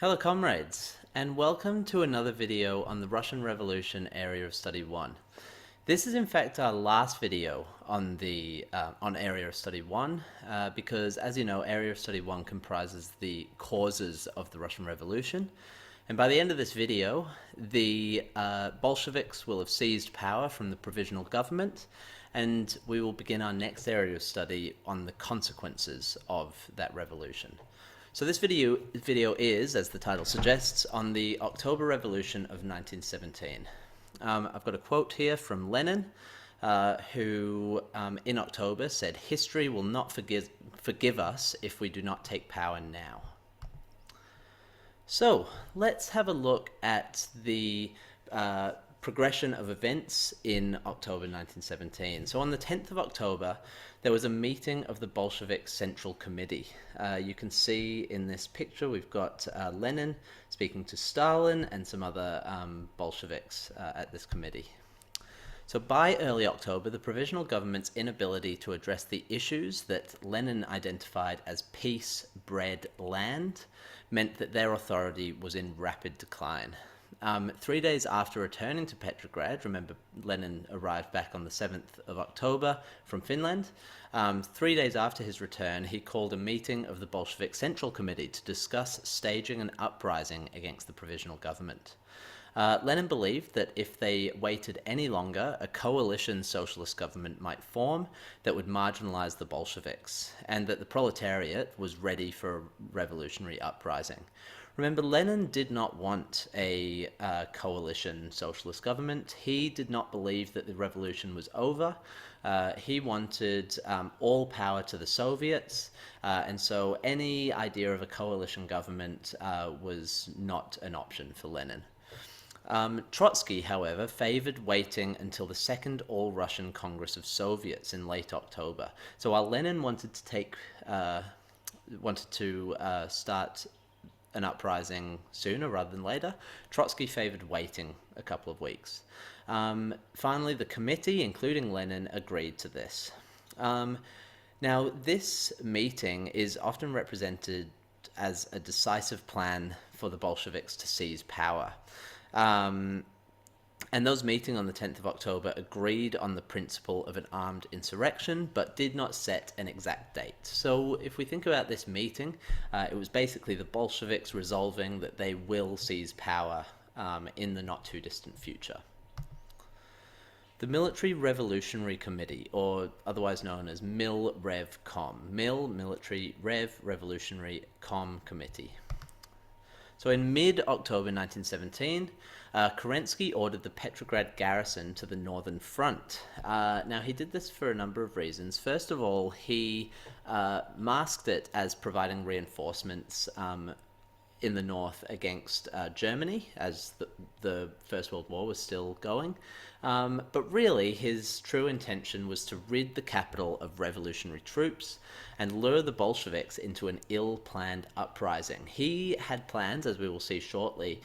Hello comrades, and welcome to another video on the Russian Revolution Area of Study 1. This is in fact our last video on on Area of Study 1 because, as you know, Area of Study 1 comprises the causes of the Russian Revolution. And by the end of this video, the Bolsheviks will have seized power from the provisional government, and we will begin our next area of study on the consequences of that revolution. So this video is, as the title suggests, on the October Revolution of 1917. I've got a quote here from Lenin, who in October said, "History will not forgive us if we do not take power now." So let's have a look at the progression of events in October 1917. So on the 10th of October, there was a meeting of the Bolshevik Central Committee. You can see in this picture we've got Lenin speaking to Stalin and some other Bolsheviks at this committee. So by early October, the provisional government's inability to address the issues that Lenin identified as peace, bread, land meant that their authority was in rapid decline. 3 days after returning to Petrograd, remember Lenin arrived back on the 7th of October from Finland. 3 days after his return, he called a meeting of the Bolshevik Central Committee to discuss staging an uprising against the provisional government. Lenin believed that if they waited any longer, a coalition socialist government might form that would marginalize the Bolsheviks, and that the proletariat was ready for a revolutionary uprising. Remember, Lenin did not want a coalition socialist government. He did not believe that the revolution was over. He wanted all power to the Soviets, and so any idea of a coalition government was not an option for Lenin. Trotsky, however, favored waiting until the Second All-Russian Congress of Soviets in late October. So while Lenin wanted to start an uprising sooner rather than later, Trotsky favored waiting a couple of weeks. Finally, the committee, including Lenin, agreed to this. Now, this meeting is often represented as a decisive plan for the Bolsheviks to seize power. And those meeting on the 10th of October agreed on the principle of an armed insurrection, but did not set an exact date. So if we think about this meeting, it was basically the Bolsheviks resolving that they will seize power in the not too distant future. The Military Revolutionary Committee, or otherwise known as Milrevcom, Military Revolutionary Committee. So in mid-October 1917, Kerensky ordered the Petrograd garrison to the northern front. Now, he did this for a number of reasons. First of all, he masked it as providing reinforcements in the north against Germany, as the First World War was still going. But really, his true intention was to rid the capital of revolutionary troops and lure the Bolsheviks into an ill-planned uprising. He had plans, as we will see shortly,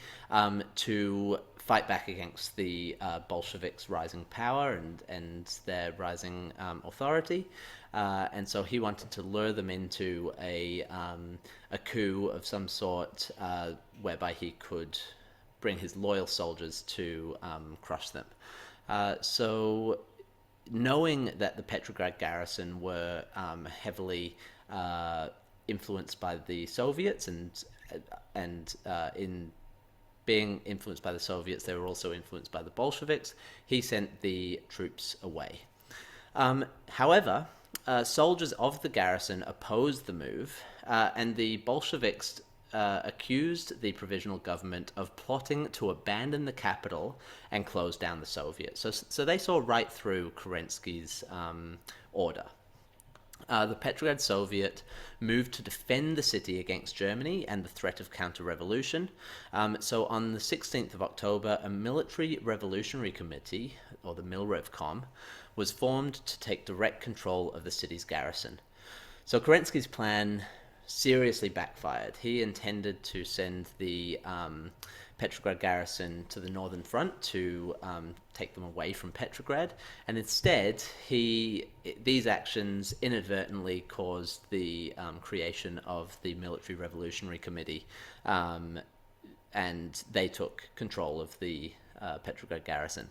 to fight back against the Bolsheviks' rising power and their rising authority. And so he wanted to lure them into a coup of some sort whereby he could bring his loyal soldiers to crush them. So knowing that the Petrograd garrison were heavily influenced by the Soviets, and in being influenced by the Soviets, they were also influenced by the Bolsheviks, he sent the troops away. However, soldiers of the garrison opposed the move, and the Bolsheviks accused the provisional government of plotting to abandon the capital and close down the Soviets. So they saw right through Kerensky's order. The Petrograd Soviet moved to defend the city against Germany and the threat of counter-revolution. So on the 16th of October, a Military Revolutionary Committee, or the Milrevcom, was formed to take direct control of the city's garrison. So Kerensky's plan seriously backfired. He intended to send the Petrograd garrison to the northern front to take them away from Petrograd, and instead these actions inadvertently caused the creation of the Military Revolutionary Committee, and they took control of the Petrograd garrison.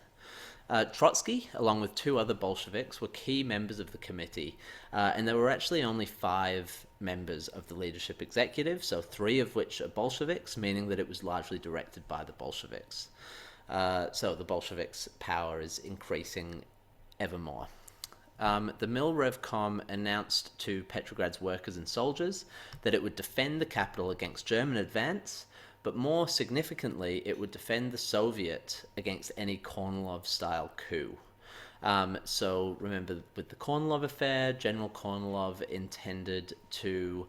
Trotsky, along with two other Bolsheviks, were key members of the committee, and there were actually only 5 members of the leadership executive, so 3 of which are Bolsheviks, meaning that it was largely directed by the Bolsheviks. So the Bolsheviks' power is increasing ever more. The Milrevcom announced to Petrograd's workers and soldiers that it would defend the capital against German advance, but more significantly, it would defend the Soviet against any Kornilov-style coup. So remember, with the Kornilov affair, General Kornilov intended to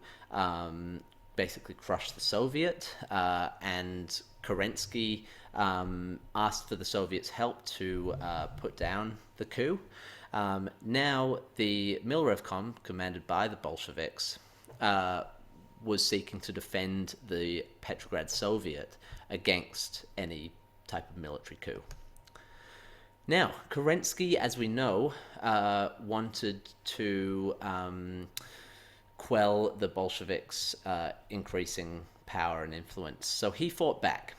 basically crush the Soviet, and Kerensky asked for the Soviets' help to put down the coup. Now, the Milrevcom, commanded by the Bolsheviks, was seeking to defend the Petrograd Soviet against any type of military coup. Now, Kerensky, as we know, wanted to quell the Bolsheviks' increasing power and influence, so he fought back.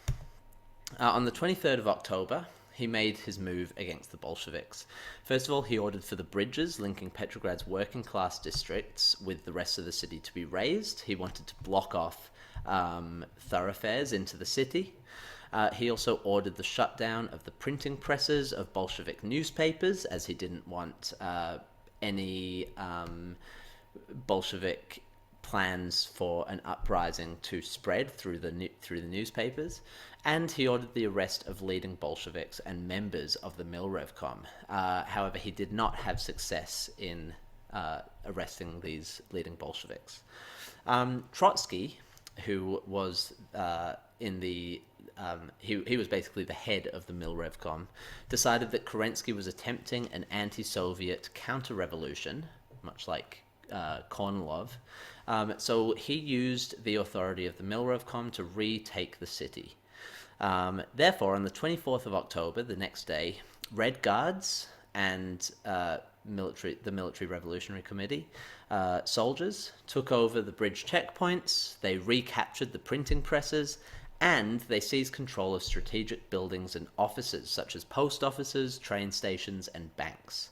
On the 23rd of October, he made his move against the Bolsheviks. First of all, he ordered for the bridges linking Petrograd's working-class districts with the rest of the city to be raised. He wanted to block off thoroughfares into the city. He also ordered the shutdown of the printing presses of Bolshevik newspapers, as he didn't want any Bolshevik plans for an uprising to spread through the newspapers, and he ordered the arrest of leading Bolsheviks and members of the Milrevcom. However, he did not have success in arresting these leading Bolsheviks. Trotsky, who was he was basically the head of the Milrevcom, decided that Kerensky was attempting an anti-Soviet counter-revolution, much like Kornilov. So he used the authority of the Milrevcom to retake the city. Therefore, on the 24th of October, the next day, Red Guards and the Military Revolutionary Committee soldiers took over the bridge checkpoints, they recaptured the printing presses, and they seized control of strategic buildings and offices, such as post offices, train stations, and banks.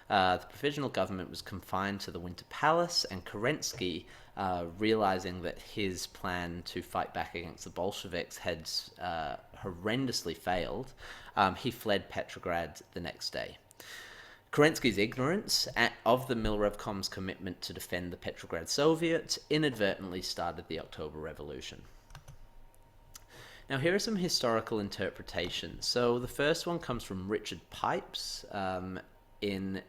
The provisional government was confined to the Winter Palace, and Kerensky, realizing that his plan to fight back against the Bolsheviks had horrendously failed, he fled Petrograd the next day. Kerensky's ignorance of the Milrevcom's commitment to defend the Petrograd Soviet inadvertently started the October Revolution. Now, here are some historical interpretations. So the first one comes from Richard Pipes in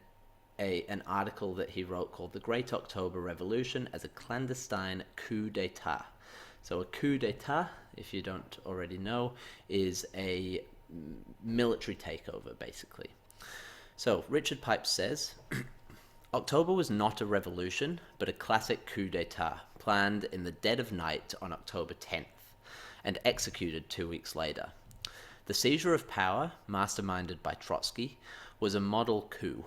an article that he wrote called The Great October Revolution as a Clandestine Coup d'etat. So a coup d'etat, if you don't already know, is a military takeover, basically. So Richard Pipes says, October was not a revolution, but a classic coup d'etat, planned in the dead of night on October 10th, and executed 2 weeks later. The seizure of power, masterminded by Trotsky, was a model coup.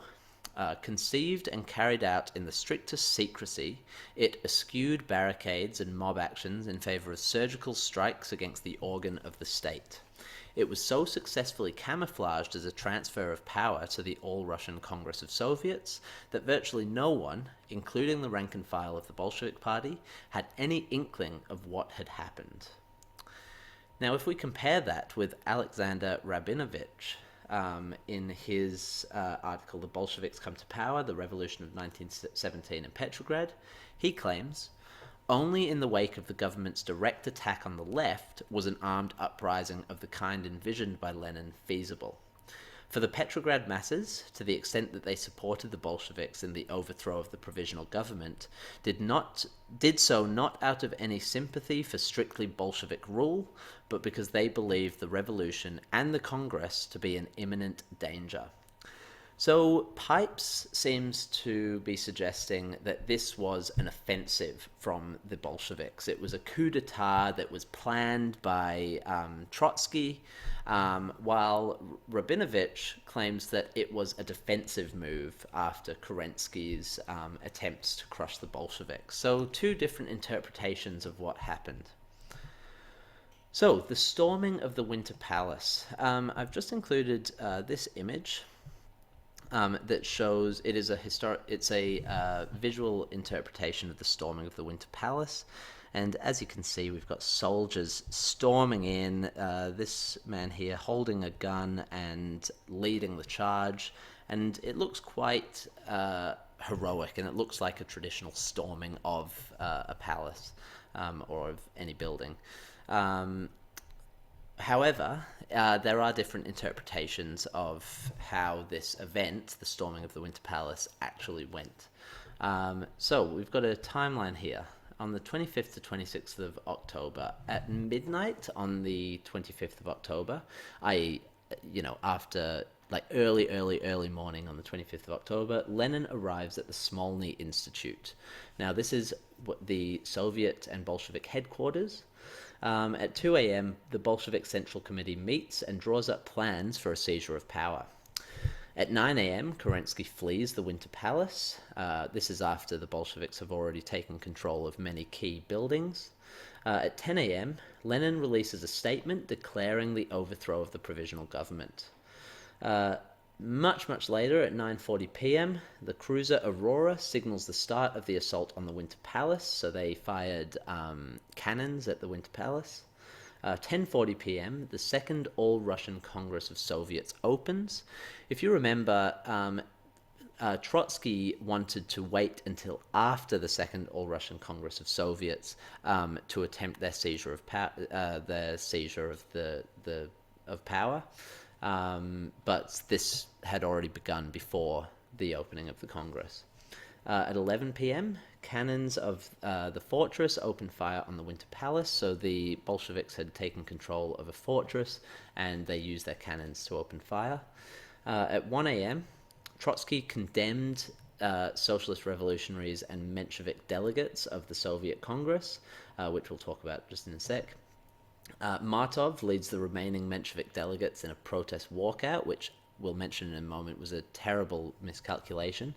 Conceived and carried out in the strictest secrecy, it eschewed barricades and mob actions in favor of surgical strikes against the organ of the state. It was so successfully camouflaged as a transfer of power to the All-Russian Congress of Soviets that virtually no one, including the rank and file of the Bolshevik Party, had any inkling of what had happened. Now, if we compare that with Alexander Rabinovich, in his article, The Bolsheviks Come to Power, The Revolution of 1917 in Petrograd, he claims, only in the wake of the government's direct attack on the left was an armed uprising of the kind envisioned by Lenin feasible. For the Petrograd masses, to the extent that they supported the Bolsheviks in the overthrow of the provisional government, did so not out of any sympathy for strictly Bolshevik rule, but because they believed the revolution and the Congress to be an imminent danger. So Pipes seems to be suggesting that this was an offensive from the Bolsheviks. It was a coup d'etat that was planned by Trotsky, while Rabinovich claims that it was a defensive move after Kerensky's attempts to crush the Bolsheviks. So two different interpretations of what happened. So, the storming of the Winter Palace. I've just included this image that shows it's a visual interpretation of the storming of the Winter Palace. And as you can see, we've got soldiers storming in, this man here holding a gun and leading the charge. And it looks quite heroic, and it looks like a traditional storming of a palace or of any building. However, there are different interpretations of how this event, the storming of the Winter Palace, actually went. So we've got a timeline here. On the 25th to 26th of October, at midnight on the 25th of October, i.e., after early morning on the 25th of October, Lenin arrives at the Smolny Institute. Now, this is the Soviet and Bolshevik headquarters. At 2 a.m., the Bolshevik Central Committee meets and draws up plans for a seizure of power. At 9 a.m., Kerensky flees the Winter Palace. This is after the Bolsheviks have already taken control of many key buildings. At 10 a.m., Lenin releases a statement declaring the overthrow of the provisional government. Much later, at 9:40 p.m., the cruiser Aurora signals the start of the assault on the Winter Palace, so they fired cannons at the Winter Palace. 10:40 p.m., the Second All-Russian Congress of Soviets opens. If you remember, Trotsky wanted to wait until after the Second All-Russian Congress of Soviets to attempt their seizure of power, of power. But this had already begun before the opening of the Congress. At 11 p.m., cannons of the fortress opened fire on the Winter Palace, so the Bolsheviks had taken control of a fortress, and they used their cannons to open fire. At 1 a.m., Trotsky condemned socialist revolutionaries and Menshevik delegates of the Soviet Congress, which we'll talk about just in a sec. Martov leads the remaining Menshevik delegates in a protest walkout, which we'll mention in a moment was a terrible miscalculation.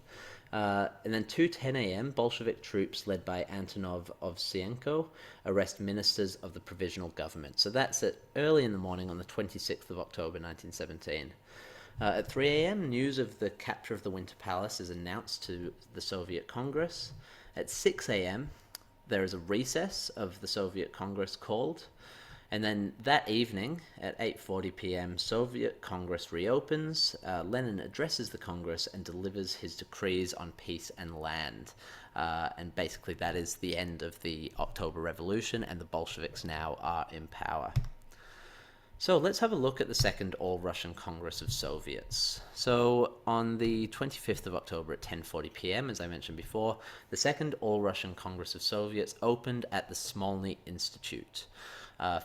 And then 2:10 a.m., Bolshevik troops led by Antonov Ovsienko arrest ministers of the provisional government. So that's at early in the morning on the 26th of October 1917. At 3 a.m., news of the capture of the Winter Palace is announced to the Soviet Congress. At 6 a.m., there is a recess of the Soviet Congress called. And then that evening, at 8:40 p.m., Soviet Congress reopens. Lenin addresses the Congress and delivers his decrees on peace and land. And basically that is the end of the October Revolution, and the Bolsheviks now are in power. So let's have a look at the Second All-Russian Congress of Soviets. So on the 25th of October at 10:40 p.m., as I mentioned before, the Second All-Russian Congress of Soviets opened at the Smolny Institute.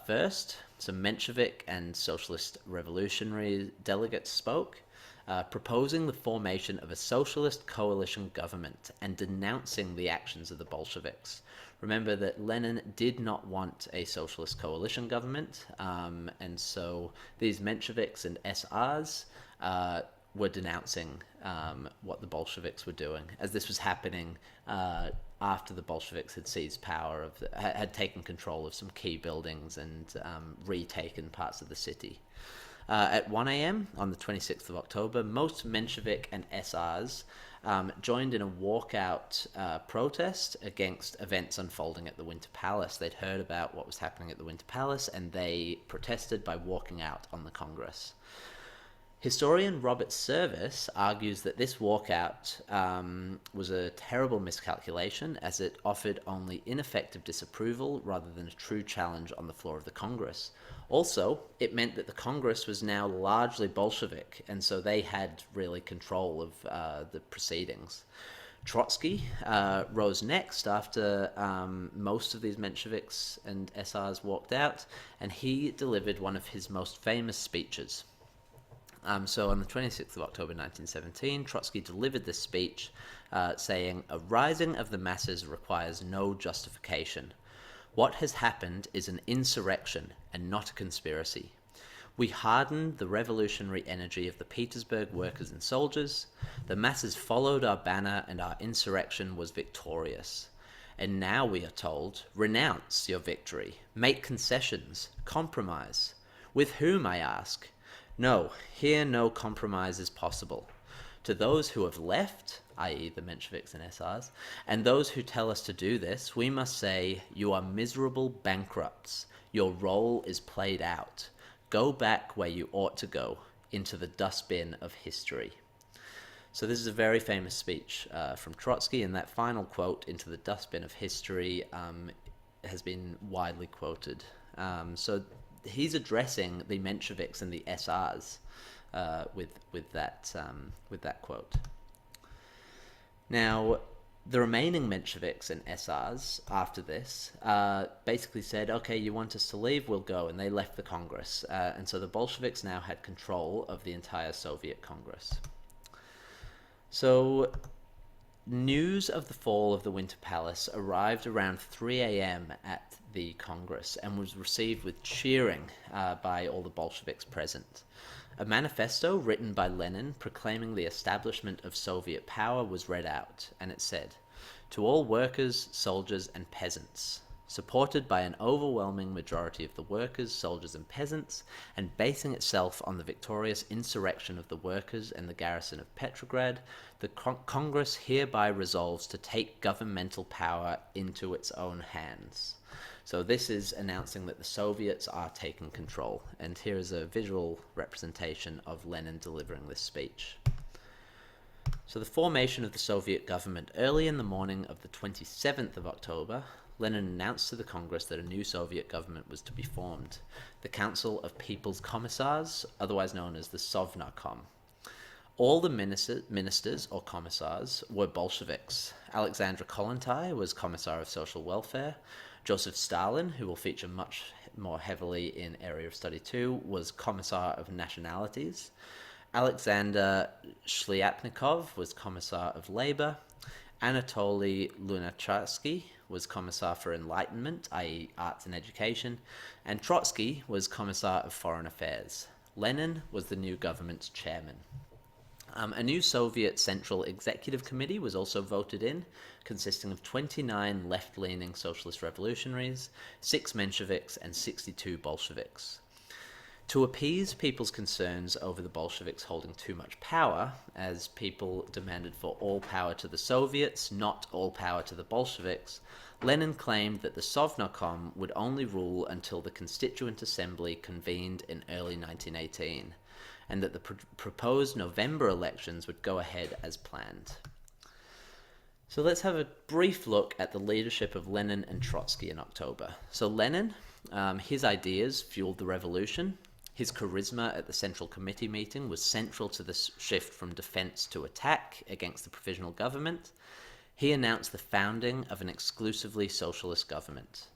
First, some Menshevik and socialist revolutionary delegates spoke, proposing the formation of a socialist coalition government and denouncing the actions of the Bolsheviks. Remember that Lenin did not want a socialist coalition government, and so these Mensheviks and SRs were denouncing what the Bolsheviks were doing, as this was happening after the Bolsheviks had seized power, had taken control of some key buildings and retaken parts of the city. At 1 a.m. on the 26th of October, most Menshevik and SRs joined in a walkout protest against events unfolding at the Winter Palace. They'd heard about what was happening at the Winter Palace, and they protested by walking out on the Congress. Historian Robert Service argues that this walkout was a terrible miscalculation, as it offered only ineffective disapproval rather than a true challenge on the floor of the Congress. Also, it meant that the Congress was now largely Bolshevik, and so they had really control of the proceedings. Trotsky rose next after most of these Mensheviks and SRs walked out, and he delivered one of his most famous speeches. So on the 26th of October 1917, Trotsky delivered this speech saying, "A rising of the masses requires no justification. What has happened is an insurrection and not a conspiracy. We hardened the revolutionary energy of the Petersburg workers and soldiers. The masses followed our banner and our insurrection was victorious. And now we are told, renounce your victory, make concessions, compromise. With whom, I ask? No, here no compromise is possible. To those who have left, i.e. the Mensheviks and SRs, and those who tell us to do this, we must say, you are miserable bankrupts. Your role is played out. Go back where you ought to go, into the dustbin of history." So this is a very famous speech from Trotsky, and that final quote, "into the dustbin of history," has been widely quoted. So he's addressing the Mensheviks and the SRs with that quote. Now, the remaining Mensheviks and SRs after this basically said, "Okay, you want us to leave? We'll go," and they left the Congress. And so the Bolsheviks now had control of the entire Soviet Congress. So news of the fall of the Winter Palace arrived around 3 a.m. at the Congress and was received with cheering by all the Bolsheviks present. A manifesto written by Lenin proclaiming the establishment of Soviet power was read out, and it said, "To all workers, soldiers, and peasants, supported by an overwhelming majority of the workers, soldiers, and peasants, and basing itself on the victorious insurrection of the workers and the garrison of Petrograd, the Congress hereby resolves to take governmental power into its own hands." So this is announcing that the Soviets are taking control, and here is a visual representation of Lenin delivering this speech. So the formation of the Soviet government. Early in the morning of the 27th of October, Lenin announced to the Congress that a new Soviet government was to be formed, the Council of People's Commissars, otherwise known as the Sovnarkom. All the ministers or commissars were Bolsheviks. Alexandra Kollontai was Commissar of Social Welfare. Joseph Stalin, who will feature much more heavily in Area of Study 2, was Commissar of Nationalities. Alexander Shliapnikov was Commissar of Labor. Anatoly Lunacharsky was Commissar for Enlightenment, i.e. Arts and Education, and Trotsky was Commissar of Foreign Affairs. Lenin was the new government's chairman. A new Soviet Central Executive Committee was also voted in, consisting of 29 left-leaning socialist revolutionaries, 6 Mensheviks, and 62 Bolsheviks. To appease people's concerns over the Bolsheviks holding too much power, as people demanded for all power to the Soviets, not all power to the Bolsheviks, Lenin claimed that the Sovnarkom would only rule until the Constituent Assembly convened in early 1918, and that the proposed November elections would go ahead as planned. So let's have a brief look at the leadership of Lenin and Trotsky in October. So Lenin, his ideas fueled the revolution. His charisma at the Central Committee meeting was central to the shift from defense to attack against the provisional government. He announced the founding of an exclusively socialist government.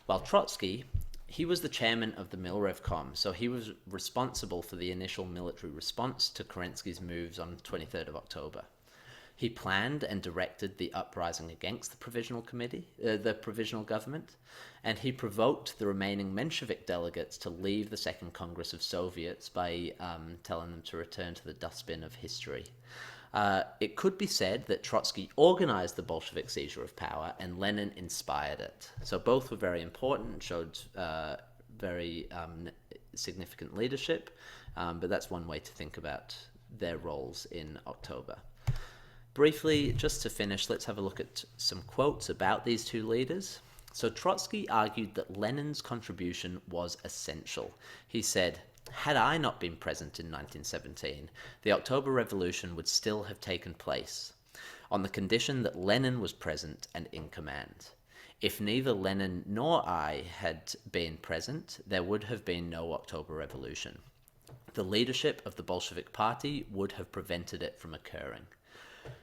While Trotsky, he was the chairman of the Milrevcom, so he was responsible for the initial military response to Kerensky's moves on 23rd of October. He planned and directed the uprising against the provisional government, and he provoked the remaining Menshevik delegates to leave the Second Congress of Soviets by telling them to return to the dustbin of history. It could be said that Trotsky organized the Bolshevik seizure of power and Lenin inspired it. So both were very important, showed very significant leadership, but that's one way to think about their roles in October. Briefly, just to finish, let's have a look at some quotes about these two leaders. So Trotsky argued that Lenin's contribution was essential. He said, "Had I not been present in 1917, the October Revolution would still have taken place, on the condition that Lenin was present and in command. If neither Lenin nor I had been present, there would have been no October Revolution. The leadership of the Bolshevik Party would have prevented it from occurring."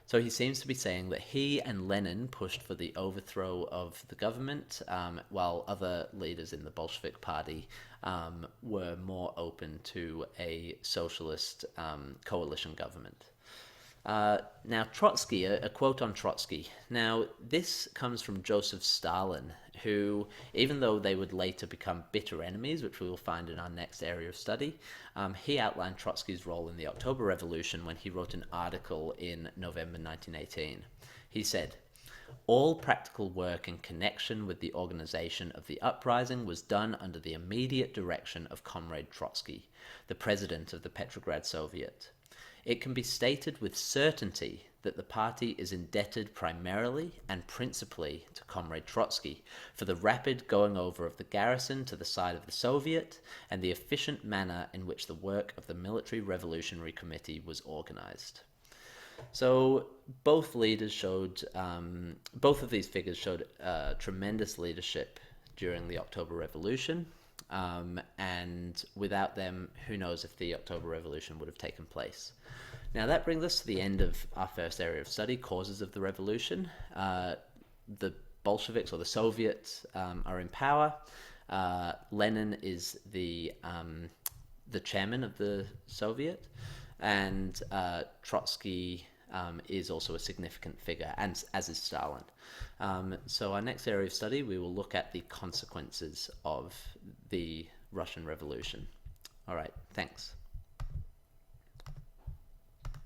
So he seems to be saying that he and Lenin pushed for the overthrow of the government, while other leaders in the Bolshevik party were more open to a socialist coalition government. Now, Trotsky, a quote on Trotsky. Now, this comes from Joseph Stalin, who, even though they would later become bitter enemies, which we will find in our next area of study, he outlined Trotsky's role in the October Revolution when he wrote an article in November 1918. He said, "All practical work in connection with the organization of the uprising was done under the immediate direction of Comrade Trotsky, the president of the Petrograd Soviet. It can be stated with certainty that the party is indebted primarily and principally to Comrade Trotsky for the rapid going over of the garrison to the side of the Soviet and the efficient manner in which the work of the Military Revolutionary Committee was organized." So both leaders showed, both of these figures showed tremendous leadership during the October Revolution, and without them, who knows if the October Revolution would have taken place. Now that brings us to the end of our first area of study, causes of the revolution. The Bolsheviks, or the Soviets, are in power. Lenin is the chairman of the Soviet, and Trotsky is also a significant figure, and as is Stalin. So our next area of study, we will look at the consequences of the Russian Revolution. All right, thanks.